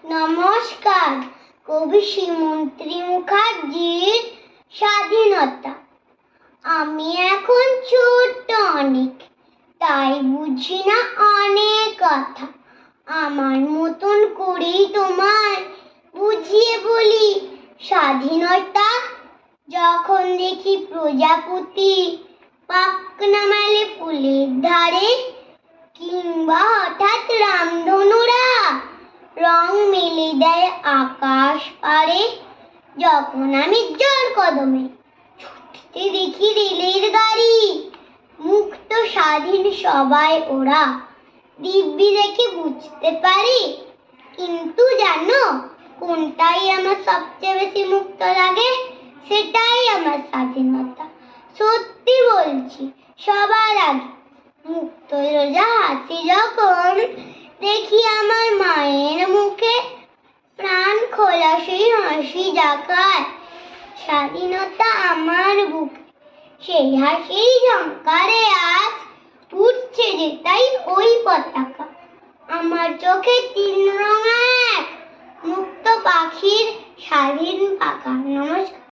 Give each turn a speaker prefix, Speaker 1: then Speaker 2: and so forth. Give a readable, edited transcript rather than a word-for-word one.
Speaker 1: নমস্কার। কবি শ্রীমন্তী মুখার্জির স্বাধীনতা। আমি এখন ছোট্ট অনেক, তাই বুঝি না অনেক কথা। আমার মতন করেই তোমায় বুঝিয়ে বলি স্বাধীনতা। যখন দেখি প্রজাপতি পাখনা মেলে ফুলের ধারে, কিংবা হঠাৎ রামধনুরা রং মেলে দেয় আকাশ পারে, যখন আমি জোর কদমে ছুটতে দেখি রেলের গাড়ি, মুক্ত স্বাধীন সবাই ওরা, দিব্যি দেখে বুঝতে পারি। কিন্তু জানো কোনটাই আমার সবচেয়ে বেশি মুক্ত লাগে? সেটাই আমার স্বাধীনতা। সত্যি বলছি, সবার আগে মুক্ত রোজা হাসি যখন দেখি আমার মায়ের মুখে, প্রাণ খোলা সেই হাসি জাগায় স্বাধীনতা আমার বুকে। সেই হাসির ঝংকারে আজ উঠছে যে তাই ওই পতাকা। আমার চোখে তিন রঙ এক, মুক্ত পাখির স্বাধীন পাখা। নমস্কার।